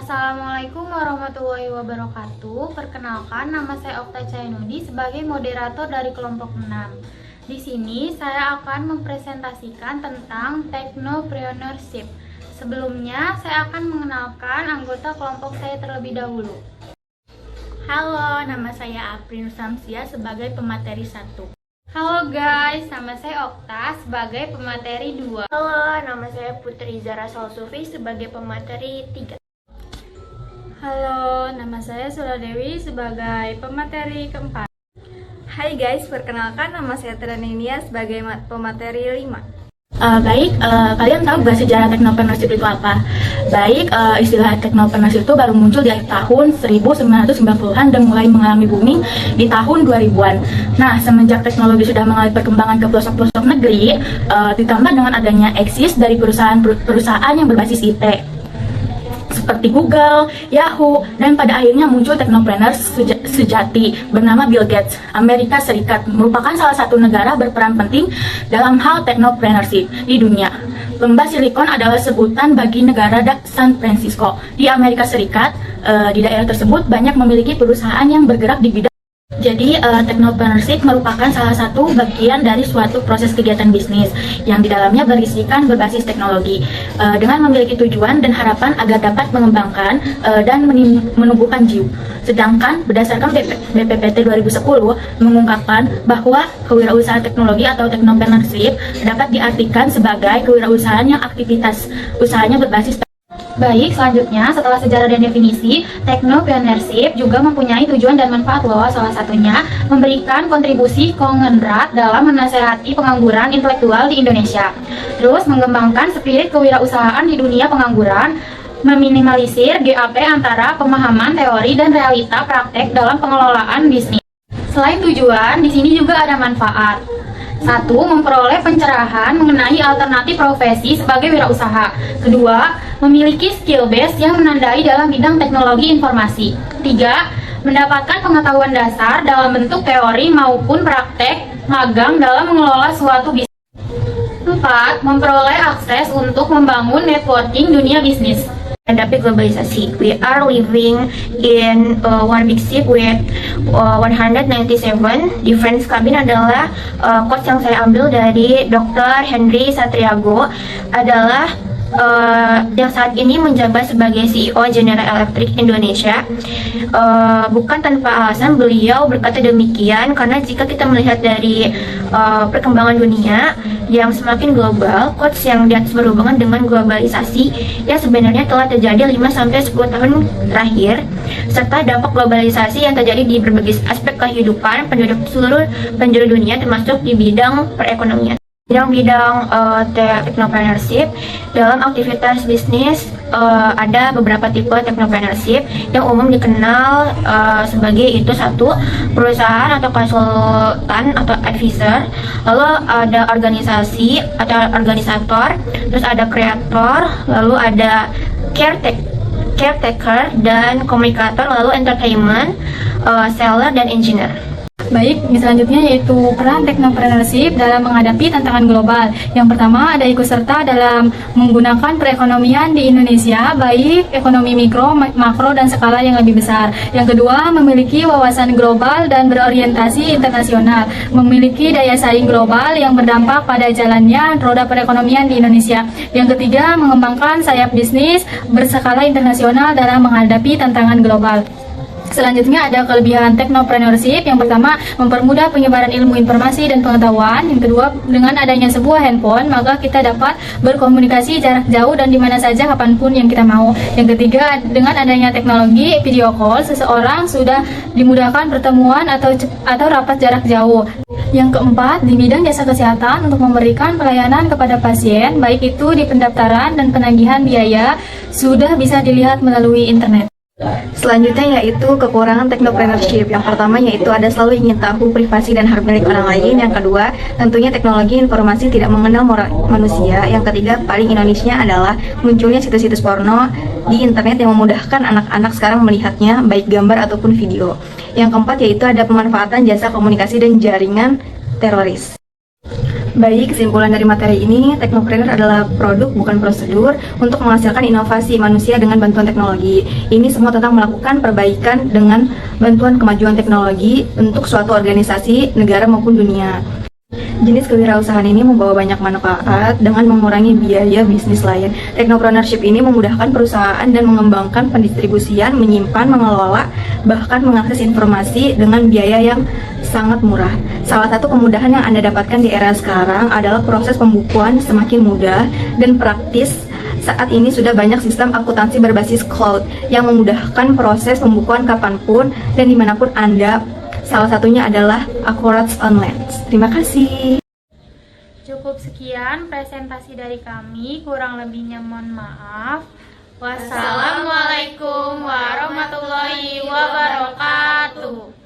Assalamualaikum warahmatullahi wabarakatuh. Perkenalkan, nama saya Okta Cainudi sebagai moderator dari kelompok 6. Di sini saya akan mempresentasikan tentang technopreneurship. Sebelumnya, saya akan mengenalkan anggota kelompok saya terlebih dahulu. Halo, nama saya Aprin Samsia sebagai pemateri 1. Halo guys, nama saya Okta sebagai pemateri 2. Halo, nama saya Putri Zara Salsufi sebagai pemateri 3. Halo, nama saya Suladewi sebagai pemateri keempat. Hai guys, perkenalkan nama saya Traninia sebagai pemateri 5. Kalian tahu gak sejarah technopreneurship itu apa? Istilah technopreneurship itu baru muncul di tahun 1990-an dan mulai mengalami booming di tahun 2000-an. Nah, semenjak teknologi sudah mengalami perkembangan ke pelosok-pelosok negeri, ditambah dengan adanya eksis dari perusahaan yang berbasis IT, seperti Google, Yahoo, dan pada akhirnya muncul teknopreneur sejati bernama Bill Gates. Amerika Serikat merupakan salah satu negara berperan penting dalam hal teknopreneurship di dunia. Lembah Silikon adalah sebutan bagi negara San Francisco. Di Amerika Serikat, di daerah tersebut banyak memiliki perusahaan yang bergerak di bidang. Jadi, technopreneurship merupakan salah satu bagian dari suatu proses kegiatan bisnis yang di dalamnya berisikan berbasis teknologi dengan memiliki tujuan dan harapan agar dapat mengembangkan dan menumbuhkan jiwa. Sedangkan berdasarkan BPPT 2010 mengungkapkan bahwa kewirausahaan teknologi atau technopreneurship dapat diartikan sebagai kewirausahaan yang aktivitas usahanya berbasis. Baik, selanjutnya setelah sejarah dan definisi, technopreneurship juga mempunyai tujuan dan manfaat loh. Salah satunya memberikan kontribusi konglomerat dalam menasehati pengangguran intelektual di Indonesia. Terus mengembangkan spirit kewirausahaan di dunia pengangguran, meminimalisir gap antara pemahaman teori dan realita praktek dalam pengelolaan bisnis. Selain tujuan, di sini juga ada manfaat. 1. Memperoleh pencerahan mengenai alternatif profesi sebagai wirausaha. 2. Memiliki skill base yang menandai dalam bidang teknologi informasi. 3. Mendapatkan pengetahuan dasar dalam bentuk teori maupun praktek magang dalam mengelola suatu bisnis. 4. Memperoleh akses untuk membangun networking dunia bisnis. Menghadapi globalisasi, we are living in one big ship with 197 different cabin adalah quotes yang saya ambil dari Dr. Henry Satriago adalah yang saat ini menjabat sebagai CEO General Electric Indonesia. Bukan tanpa alasan beliau berkata demikian, karena jika kita melihat dari perkembangan dunia yang semakin global, quotes yang di atas berhubungan dengan globalisasi yang sebenarnya telah terjadi 5-10 tahun terakhir, serta dampak globalisasi yang terjadi di berbagai aspek kehidupan penduduk seluruh penjuru dunia, termasuk di bidang perekonomian. Bidang technopreneurship dalam aktivitas bisnis ada beberapa tipe technopreneurship yang umum dikenal sebagai itu: 1. Perusahaan atau konsultan atau advisor, lalu ada organisasi atau organisator, terus ada kreator, lalu ada caretaker dan komunikator, lalu entertainment, seller dan engineer. Baik, selanjutnya yaitu peran technopreneurship dalam menghadapi tantangan global. Yang pertama ada ikut serta dalam menggunakan perekonomian di Indonesia, baik ekonomi mikro, makro, dan skala yang lebih besar. Yang kedua, memiliki wawasan global dan berorientasi internasional, memiliki daya saing global yang berdampak pada jalannya roda perekonomian di Indonesia. Yang ketiga, mengembangkan sayap bisnis berskala internasional dalam menghadapi tantangan global. Selanjutnya ada kelebihan technopreneurship. Yang pertama, mempermudah penyebaran ilmu informasi dan pengetahuan. Yang kedua, dengan adanya sebuah handphone, maka kita dapat berkomunikasi jarak jauh dan dimana saja kapanpun yang kita mau. Yang ketiga, dengan adanya teknologi video call, seseorang sudah dimudahkan pertemuan atau rapat jarak jauh. Yang keempat, di bidang jasa kesehatan untuk memberikan pelayanan kepada pasien, baik itu di pendaftaran dan penagihan biaya, sudah bisa dilihat melalui internet. Selanjutnya yaitu kekurangan technopreneurship. Yang pertama yaitu ada selalu ingin tahu privasi dan hak milik orang lain. Yang kedua, tentunya teknologi informasi tidak mengenal moral manusia. Yang ketiga, paling ironisnya adalah munculnya situs-situs porno di internet yang memudahkan anak-anak sekarang melihatnya, baik gambar ataupun video. Yang keempat yaitu ada pemanfaatan jasa komunikasi dan jaringan teroris. Baik, kesimpulan dari materi ini, teknopreneur adalah produk bukan prosedur untuk menghasilkan inovasi manusia dengan bantuan teknologi. Ini semua tentang melakukan perbaikan dengan bantuan kemajuan teknologi untuk suatu organisasi, negara maupun dunia. Jenis kewirausahaan ini membawa banyak manfaat dengan mengurangi biaya bisnis lain. Technopreneurship ini memudahkan perusahaan dan mengembangkan pendistribusian, menyimpan, mengelola, bahkan mengakses informasi dengan biaya yang sangat murah. Salah satu kemudahan yang Anda dapatkan di era sekarang adalah proses pembukuan semakin mudah dan praktis. Saat ini sudah banyak sistem akuntansi berbasis cloud yang memudahkan proses pembukuan kapanpun dan dimanapun Anda. Salah satunya adalah Accurates Online. Terima kasih. Cukup sekian presentasi dari kami, kurang lebihnya mohon maaf. Wassalamualaikum warahmatullahi wabarakatuh.